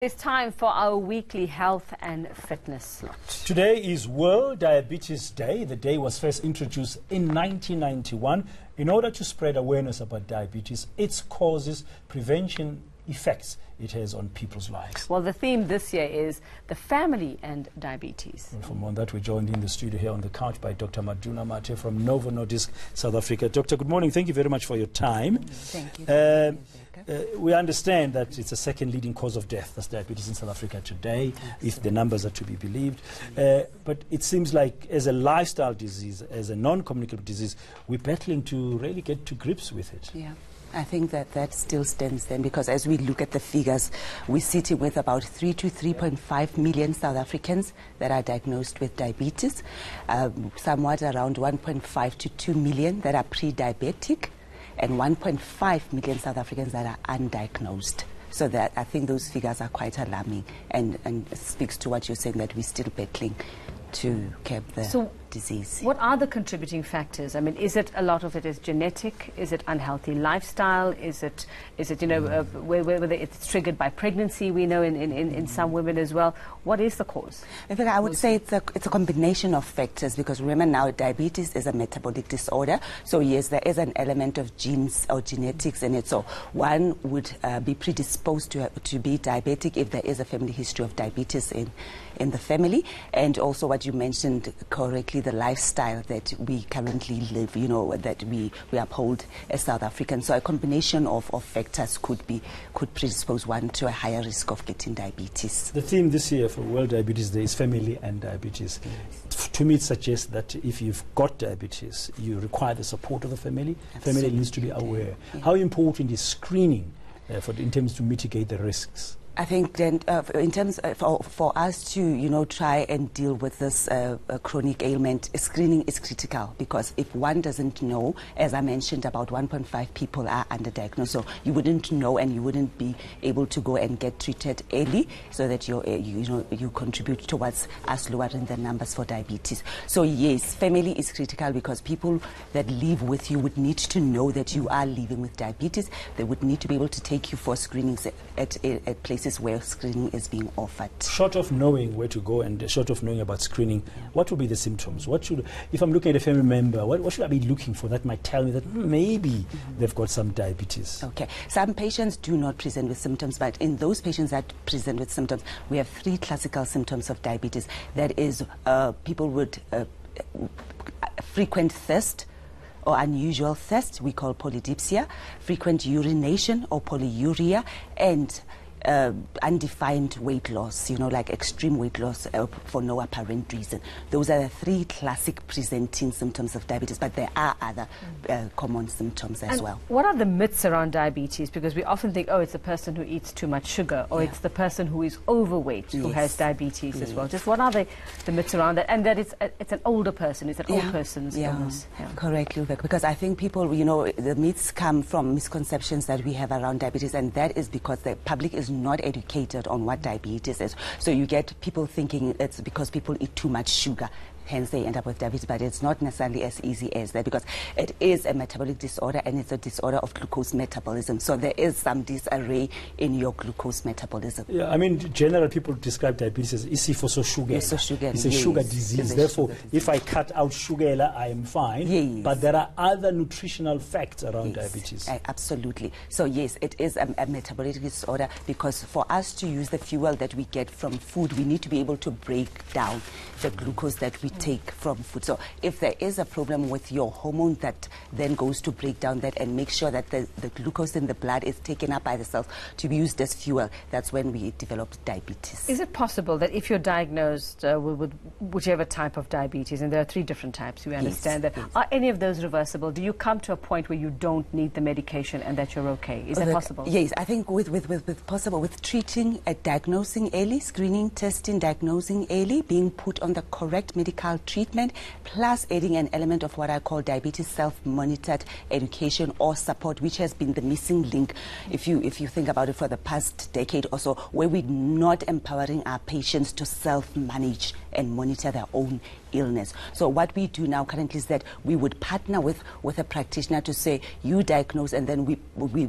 It's time for our weekly health and fitness slot. Today is World Diabetes Day. The day was first introduced in 1991 in order to spread awareness about diabetes, its causes, prevention, effects it has on people's lives. Well, the theme this year is the family and diabetes. And for more on that, we're joined in the studio here on the couch by Dr. Maduna-Mathe from Novo Nordisk South Africa. Doctor, good morning. Thank you very much for your time. Thank you. We understand that it's the second leading cause of death, that's diabetes in South Africa today, if the numbers are to be believed. But it seems like as a lifestyle disease, as a non-communicable disease, we're battling to really get to grips with it. Yeah. I think that still stands then, because as we look at the figures, we're sitting with about 3 to 3.5 million South Africans that are diagnosed with diabetes, somewhat around 1.5 to 2 million that are pre-diabetic, and 1.5 million South Africans that are undiagnosed. So that I think those figures are quite alarming and speaks to what you're saying, that we're still battling to curb the disease. What are the contributing factors? I mean, is it a lot of it is genetic? Is it unhealthy lifestyle? Is it whether it's triggered by pregnancy? We know in some women as well. What is the cause? I think I would say it's a combination of factors, because remember now diabetes is a metabolic disorder. So yes, there is an element of genes or genetics in it. So one would be predisposed to be diabetic if there is a family history of diabetes in the family, and also what you mentioned correctly, the lifestyle that we currently live, that we uphold as South Africans. So a combination of factors could predispose one to a higher risk of getting diabetes. The theme this year for World Diabetes Day is family and diabetes. Yes. To me, it suggests that if you've got diabetes, you require the support of the family. Absolutely. Family needs to be aware. Yeah. How important is screening in terms to mitigate the risks? I think then in terms for us to try and deal with this chronic ailment, screening is critical, because if one doesn't know, as I mentioned, about 1.5 people are underdiagnosed, so you wouldn't know and you wouldn't be able to go and get treated early, so that you contribute towards us lowering the numbers for diabetes. So yes, family is critical, because people that live with you would need to know that you are living with diabetes. They would need to be able to take you for screenings at places where screening is being offered. Short of knowing where to go and short of knowing about screening, what would be the symptoms? If I'm looking at a family member, what should I be looking for that might tell me that maybe they've got some diabetes? Okay, some patients do not present with symptoms, but in those patients that present with symptoms, we have 3 classical symptoms of diabetes. That is, people with frequent thirst or unusual thirst, we call polydipsia, frequent urination or polyuria, and undefined weight loss, like extreme weight loss for no apparent reason. Those are the 3 classic presenting symptoms of diabetes, but there are other common symptoms as well. What are the myths around diabetes? Because we often think, oh, it's the person who eats too much sugar, or it's the person who is overweight who has diabetes as well. Just what are the myths around that? And that it's an older person, it's an old person's illness. Correctly, because I think people, the myths come from misconceptions that we have around diabetes, and that is because the public is not educated on what diabetes is. So you get people thinking it's because people eat too much sugar, hence they end up with diabetes, but it's not necessarily as easy as that, because it is a metabolic disorder, and it's a disorder of glucose metabolism. So there is some disarray in your glucose metabolism. Yeah, I mean, generally people describe diabetes as isifo sugar. It's a sugar disease. Therefore, if I cut out sugar, I am fine. Yes. But there are other nutritional facts around diabetes. Absolutely. So yes, it is a metabolic disorder, because for us to use the fuel that we get from food, we need to be able to break down the glucose that we take from food. So if there is a problem with your hormone, that then goes to break down that and make sure that the glucose in the blood is taken up by the cells to be used as fuel, that's when we develop diabetes. Is it possible that if you're diagnosed with whichever type of diabetes, and there are 3 different types, we understand that, are any of those reversible? Do you come to a point where you don't need the medication and that you're okay? Is that possible? Yes, I think with treating, diagnosing early, screening, testing, diagnosing early, being put on the correct medical child treatment, plus adding an element of what I call diabetes self-monitored education or support, which has been the missing link, if you think about it, for the past decade or so, where we're not empowering our patients to self-manage and monitor their own illness. So what we do now currently is that we would partner with a practitioner to say, you diagnose, and then we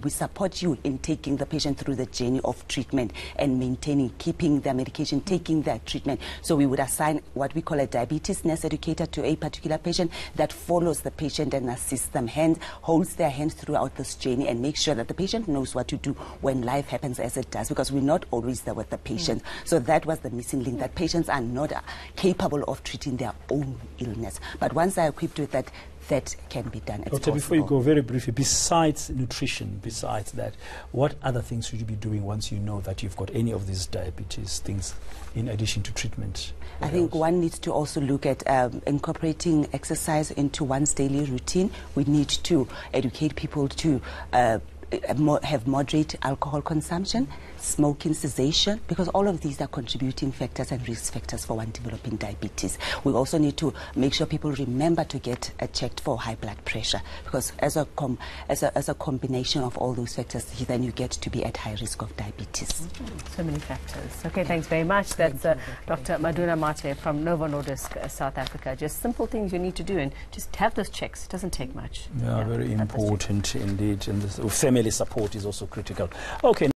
support you in taking the patient through the journey of treatment and maintaining, keeping their medication, taking their treatment. So we would assign what we call a diabetes nurse educator to a particular patient that follows the patient and assists them, holds their hands throughout this journey, and makes sure that the patient knows what to do when life happens as it does, because we're not always there with the patient. So that was the missing link, that patients are not capable of treating their own illness. But once they're equipped with that, that can be done. It's Doctor, before you go, very briefly, besides nutrition, besides that, what other things should you be doing once you know that you've got any of these diabetes things in addition to treatment? I think one needs to also look at incorporating exercise into one's daily routine. We need to educate people to have moderate alcohol consumption, smoking cessation, because all of these are contributing factors and risk factors for one developing diabetes. We also need to make sure people remember to get checked for high blood pressure, because as a combination of all those factors, then you get to be at high risk of diabetes. So many factors. Okay, thanks very much. That's Dr. Maduna-Mathe from Novo Nordisk South Africa. Just simple things you need to do, and just have those checks. It doesn't take much. Yeah, very important indeed. And this family support is also critical. Okay.